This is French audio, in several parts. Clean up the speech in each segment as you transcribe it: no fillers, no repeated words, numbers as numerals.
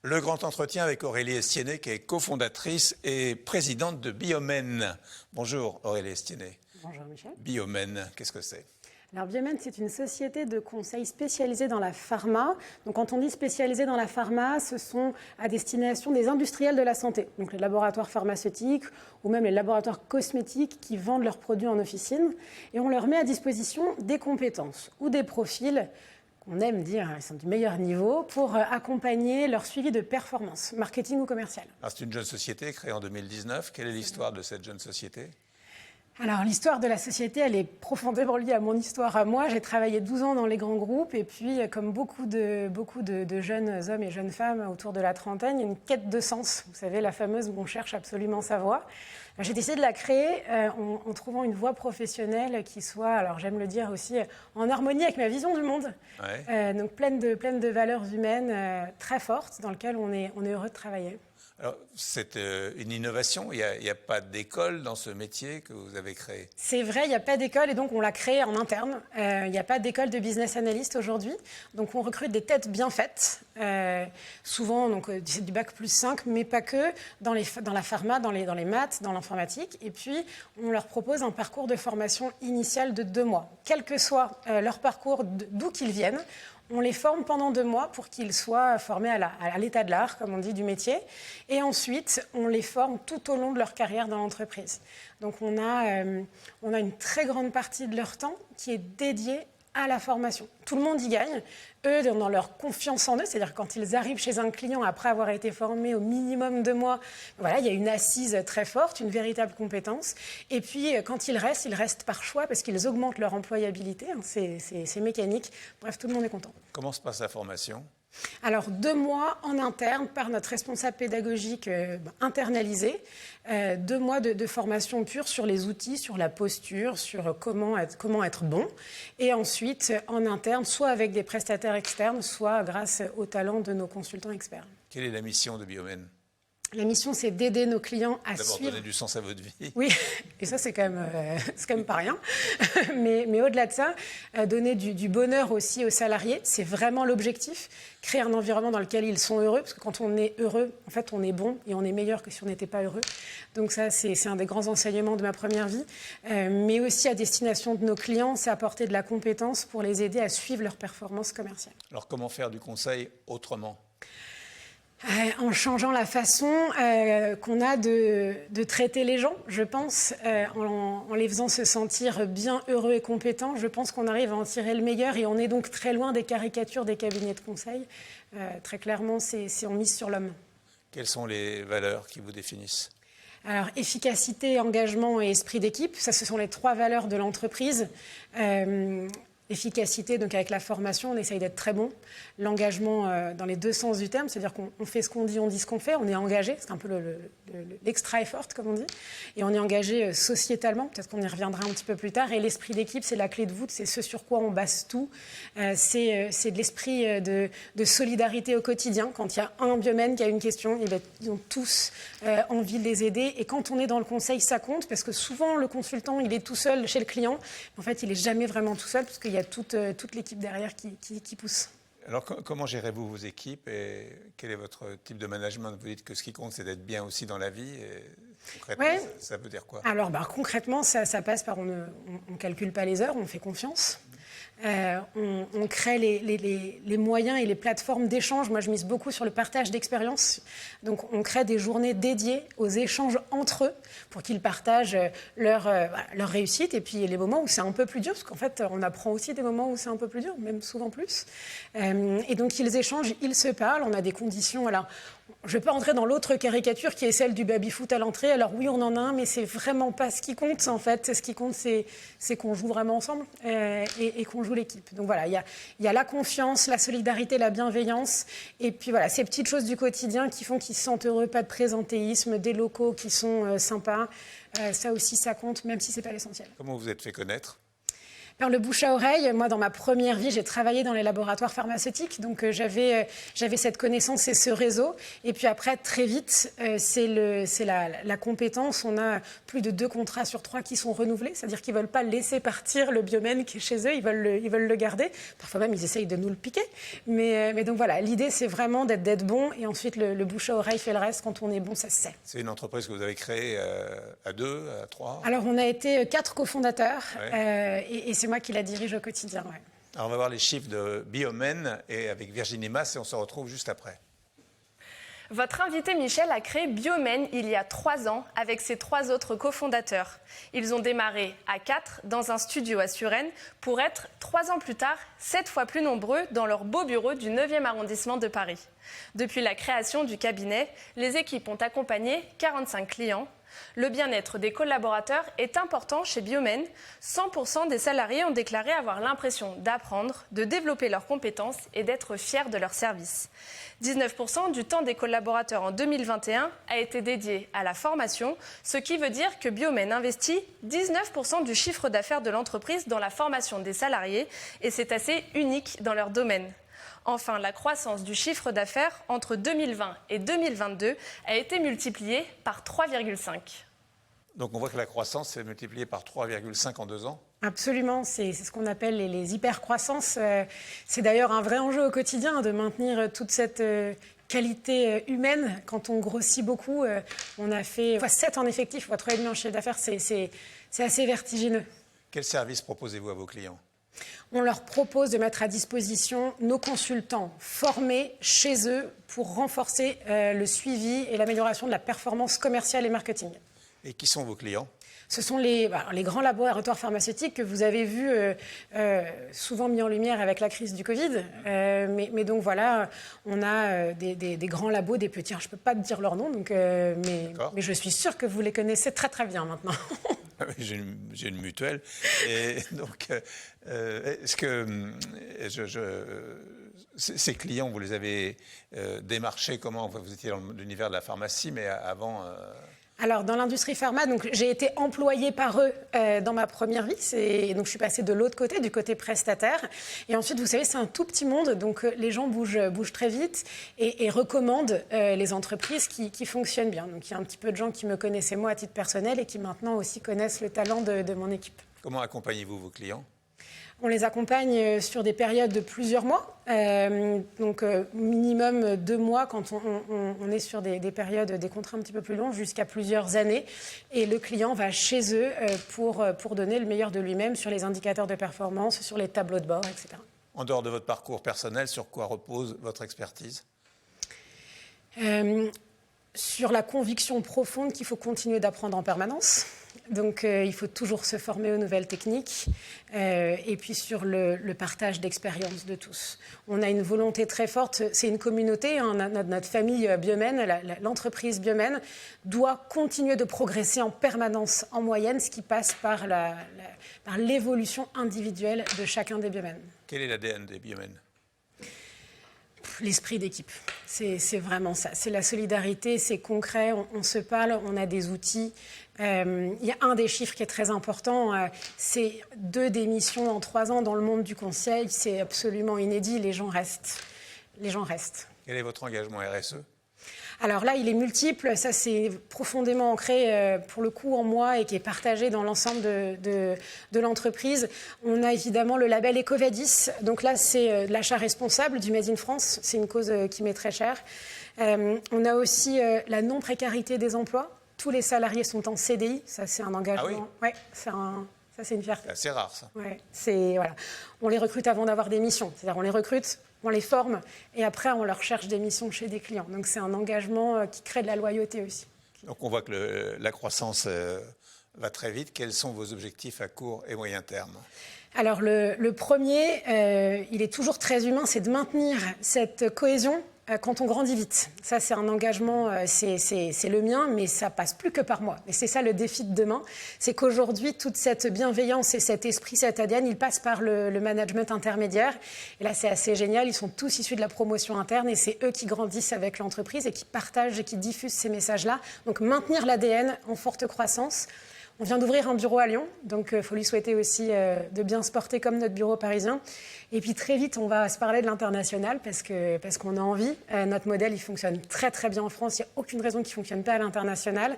Le grand entretien avec Aurélie Estiennet, qui est cofondatrice et présidente de Biomène. Bonjour Aurélie Estiennet. Bonjour Michel. Biomène, qu'est-ce que c'est ? Alors Biomène, c'est une société de conseil spécialisée dans la pharma. Donc quand on dit spécialisée dans la pharma, ce sont à destination des industriels de la santé. Donc les laboratoires pharmaceutiques ou même les laboratoires cosmétiques qui vendent leurs produits en officine. Et on leur met à disposition des compétences ou des profils on aime dire qu'ils sont du meilleur niveau, pour accompagner leur suivi de performance, marketing ou commercial. C'est une jeune société créée en 2019. Quelle est l'histoire de cette jeune société ? Alors, l'histoire de la société, elle est profondément liée à mon histoire à moi. J'ai travaillé 12 ans dans les grands groupes et puis, comme beaucoup de jeunes hommes et jeunes femmes autour de la trentaine, il y a une quête de sens. Vous savez, la fameuse où on cherche absolument sa voie. J'ai décidé de la créer en trouvant une voie professionnelle qui soit, alors j'aime le dire aussi, en harmonie avec ma vision du monde. Ouais. Donc pleine de valeurs humaines très fortes dans lesquelles on est heureux de travailler. Alors, c'est une innovation, il n'y a pas d'école dans ce métier que vous avez créé. C'est vrai, il n'y a pas d'école et donc on l'a créé en interne. Il n'y a pas d'école de business analyst aujourd'hui. Donc on recrute des têtes bien faites, souvent donc, c'est du bac plus 5, mais pas que, dans la pharma, dans les maths, dans l'informatique. Et puis on leur propose un parcours de formation initiale de 2 mois. Quel que soit leur parcours, d'où qu'ils viennent, on les forme pendant 2 mois pour qu'ils soient formés à l'état de l'art, comme on dit, du métier. Et ensuite, on les forme tout au long de leur carrière dans l'entreprise. Donc, on a une très grande partie de leur temps qui est dédiée à la formation. Tout le monde y gagne. Eux, dans leur confiance en eux, c'est-à-dire quand ils arrivent chez un client après avoir été formés au minimum 2 mois, voilà, il y a une assise très forte, une véritable compétence. Et puis, quand ils restent par choix parce qu'ils augmentent leur employabilité. C'est mécanique. Bref, tout le monde est content. Comment se passe la formation ? Alors, 2 mois en interne par notre responsable pédagogique internalisé. 2 mois de formation pure sur les outils, sur la posture, sur comment être bon. Et ensuite, en interne, soit avec des prestataires externes, soit grâce au talent de nos consultants experts. Quelle est la mission de Biomène ? La mission, c'est d'aider nos clients à suivre... D'abord donner du sens à votre vie. Oui, et ça, c'est quand même pas rien. mais au-delà de ça, donner du bonheur aussi aux salariés, c'est vraiment l'objectif. Créer un environnement dans lequel ils sont heureux, parce que quand on est heureux, en fait, on est bon et on est meilleur que si on n'était pas heureux. Donc ça, c'est un des grands enseignements de ma première vie. Mais aussi à destination de nos clients, c'est apporter de la compétence pour les aider à suivre leur performance commerciale. Alors, comment faire du conseil autrement ? En changeant la façon qu'on a de traiter les gens, je pense, en les faisant se sentir bien heureux et compétents, je pense qu'on arrive à en tirer le meilleur et on est donc très loin des caricatures des cabinets de conseil. Très clairement, on mise sur l'homme. Quelles sont les valeurs qui vous définissent ? Alors, efficacité, engagement et esprit d'équipe, ça, ce sont les 3 valeurs de l'entreprise. Efficacité, donc avec la formation, on essaye d'être très bon. L'engagement dans les 2 sens du terme, c'est-à-dire qu'on fait ce qu'on dit, on dit ce qu'on fait, on est engagé, c'est un peu l'extra effort, comme on dit, et on est engagé sociétalement, peut-être qu'on y reviendra un petit peu plus tard, et l'esprit d'équipe, c'est la clé de voûte, c'est ce sur quoi on base tout, c'est de l'esprit de solidarité au quotidien. Quand il y a un Biomène qui a une question, ils ont tous envie de les aider, et quand on est dans le conseil, ça compte, parce que souvent, le consultant, il est tout seul chez le client, en fait, il n'est jamais vraiment tout seul, parce qu'il y a toute l'équipe derrière qui pousse. Alors, comment gérez-vous vos équipes et quel est votre type de management ? Vous dites que ce qui compte, c'est d'être bien aussi dans la vie. Et concrètement, ouais. ça veut dire quoi ? Alors, concrètement, ça passe par on ne calcule pas les heures, on fait confiance. On crée les moyens et les plateformes d'échange. Moi, je mise beaucoup sur le partage d'expériences. Donc, on crée des journées dédiées aux échanges entre eux pour qu'ils partagent leur réussite et puis les moments où c'est un peu plus dur, parce qu'en fait, on apprend aussi des moments où c'est un peu plus dur, même souvent plus. Et donc, ils échangent, ils se parlent. On a des conditions... Alors, je ne vais pas entrer dans l'autre caricature qui est celle du baby-foot à l'entrée. Alors oui, on en a un, mais c'est vraiment pas ce qui compte, en fait. Ce qui compte, c'est qu'on joue vraiment ensemble et qu'on joue l'équipe. Donc voilà, il y a la confiance, la solidarité, la bienveillance. Et puis voilà, ces petites choses du quotidien qui font qu'ils se sentent heureux, pas de présentéisme, des locaux qui sont sympas. Ça aussi, ça compte, même si ce n'est pas l'essentiel. Comment vous êtes fait connaître ? Par le bouche à oreille, moi, dans ma première vie, j'ai travaillé dans les laboratoires pharmaceutiques, donc j'avais cette connaissance et ce réseau. Et puis après, très vite, c'est la compétence. On a plus de 2 contrats sur 3 qui sont renouvelés, c'est-à-dire qu'ils ne veulent pas laisser partir le biomène qui est chez eux, ils veulent le garder. Parfois même, ils essayent de nous le piquer. Mais donc voilà, l'idée, c'est vraiment d'être bon, et ensuite, le bouche à oreille fait le reste. Quand on est bon, ça se sait. C'est une entreprise que vous avez créée à 2, à 3 ? Alors, on a été 4 cofondateurs, et c'est moi qui la dirige au quotidien. Ouais. Alors on va voir les chiffres de Biomène et avec Virginie Mas et on se retrouve juste après. Votre invité Michel a créé Biomène il y a 3 ans avec ses 3 autres cofondateurs. Ils ont démarré à 4 dans un studio à Suresnes pour être 3 ans plus tard 7 fois plus nombreux dans leur beau bureau du 9e arrondissement de Paris. Depuis la création du cabinet, les équipes ont accompagné 45 clients. Le bien-être des collaborateurs est important chez Biomène. 100% des salariés ont déclaré avoir l'impression d'apprendre, de développer leurs compétences et d'être fiers de leur service. 19% du temps des collaborateurs en 2021 a été dédié à la formation, ce qui veut dire que Biomène investit 19% du chiffre d'affaires de l'entreprise dans la formation des salariés et c'est assez unique dans leur domaine. Enfin, la croissance du chiffre d'affaires entre 2020 et 2022 a été multipliée par 3,5. Donc on voit que la croissance s'est multipliée par 3,5 en 2 ans. Absolument, c'est ce qu'on appelle les hyper-croissances. C'est d'ailleurs un vrai enjeu au quotidien de maintenir toute cette qualité humaine. Quand on grossit beaucoup, on a fait x7 en effectif, x3,5 en chiffre d'affaires, c'est assez vertigineux. Quel service proposez-vous à vos clients ? On leur propose de mettre à disposition nos consultants formés chez eux pour renforcer le suivi et l'amélioration de la performance commerciale et marketing. Et qui sont vos clients ? Ce sont les grands laboratoires pharmaceutiques que vous avez vus souvent mis en lumière avec la crise du Covid. Mais donc voilà, on a des grands labos, des petits. Alors, je ne peux pas te dire leur nom, donc, mais je suis sûre que vous les connaissez très très bien maintenant. J'ai une mutuelle. Et donc, est-ce que ces clients, vous les avez démarchés comment ? Vous étiez dans l'univers de la pharmacie, mais avant... Alors, dans l'industrie pharma, donc, j'ai été employée par eux dans ma première vie. Donc, je suis passée de l'autre côté, du côté prestataire. Et ensuite, vous savez, c'est un tout petit monde. Donc, les gens bougent très vite et recommandent les entreprises qui fonctionnent bien. Donc, il y a un petit peu de gens qui me connaissaient, moi, à titre personnel, et qui maintenant aussi connaissent le talent de mon équipe. Comment accompagnez-vous vos clients ? On les accompagne sur des périodes de plusieurs mois, donc minimum 2 mois quand on est sur des périodes, des contrats un petit peu plus longs, jusqu'à plusieurs années. Et le client va chez eux pour donner le meilleur de lui-même sur les indicateurs de performance, sur les tableaux de bord, etc. En dehors de votre parcours personnel, sur quoi repose votre expertise ? Sur la conviction profonde qu'il faut continuer d'apprendre en permanence. Donc, il faut toujours se former aux nouvelles techniques. Et puis, sur le partage d'expériences de tous. On a une volonté très forte. C'est une communauté. Hein, notre famille Biomène, l'entreprise Biomène, doit continuer de progresser en permanence, en moyenne, ce qui passe par l'évolution individuelle de chacun des Biomènes. Quel est l'ADN des Biomène ? L'esprit d'équipe, c'est vraiment ça. C'est la solidarité, c'est concret, on se parle, on a des outils. Il y a un des chiffres qui est très important, c'est 2 démissions en 3 ans dans le monde du conseil. C'est absolument inédit, les gens restent. Quel est votre engagement RSE ? Alors là, il est multiple, ça c'est profondément ancré pour le coup en moi et qui est partagé dans l'ensemble de l'entreprise. On a évidemment le label EcoVadis, donc là c'est de l'achat responsable du Made in France, c'est une cause qui m'est très chère. On a aussi la non-précarité des emplois, tous les salariés sont en CDI, ça c'est un engagement. Ah oui ? Ouais, ça c'est une fierté. C'est assez rare ça. Ouais, voilà. On les recrute avant d'avoir des missions, c'est-à-dire on les recrute, on les forme et après on leur cherche des missions chez des clients. Donc c'est un engagement qui crée de la loyauté aussi. Donc on voit que la croissance va très vite. Quels sont vos objectifs à court et moyen terme ? Alors le premier, il est toujours très humain, c'est de maintenir cette cohésion quand on grandit vite. Ça, c'est un engagement, c'est le mien, mais ça passe plus que par moi. Et c'est ça le défi de demain, c'est qu'aujourd'hui, toute cette bienveillance et cet esprit, cet ADN, il passe par le management intermédiaire. Et là, c'est assez génial, ils sont tous issus de la promotion interne et c'est eux qui grandissent avec l'entreprise et qui partagent et qui diffusent ces messages-là. Donc maintenir l'ADN en forte croissance. On vient d'ouvrir un bureau à Lyon, donc il faut lui souhaiter aussi de bien se porter comme notre bureau parisien. Et puis très vite, on va se parler de l'international parce qu'on a envie. Notre modèle, il fonctionne très très bien en France. Il n'y a aucune raison qu'il ne fonctionne pas à l'international.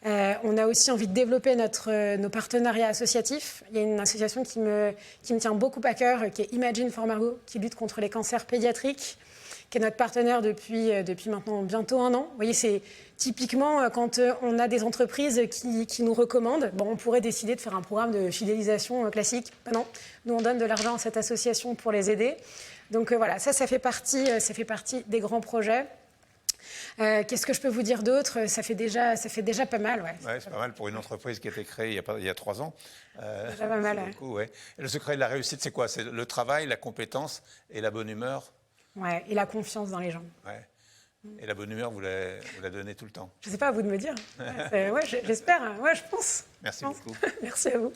On a aussi envie de développer nos partenariats associatifs. Il y a une association qui me tient beaucoup à cœur, qui est Imagine for Margot, qui lutte contre les cancers pédiatriques, qui est notre partenaire depuis maintenant bientôt 1 an. Vous voyez, c'est typiquement quand on a des entreprises qui nous recommandent, on pourrait décider de faire un programme de fidélisation classique. Ben non, nous on donne de l'argent à cette association pour les aider. Donc voilà, ça fait partie des grands projets. Qu'est-ce que je peux vous dire d'autre ? Ça fait déjà pas mal. Ouais, c'est pas mal pour une entreprise qui a été créée il y a 3 ans. C'est déjà pas mal. Beaucoup, ouais. Et le secret de la réussite, c'est quoi ? C'est le travail, la compétence et la bonne humeur. Ouais, et la confiance dans les gens. Ouais. Et la bonne humeur, vous la donnez tout le temps. Je ne sais pas, à vous de me dire. Ouais, j'espère. Ouais, je pense. Merci beaucoup. Merci à vous.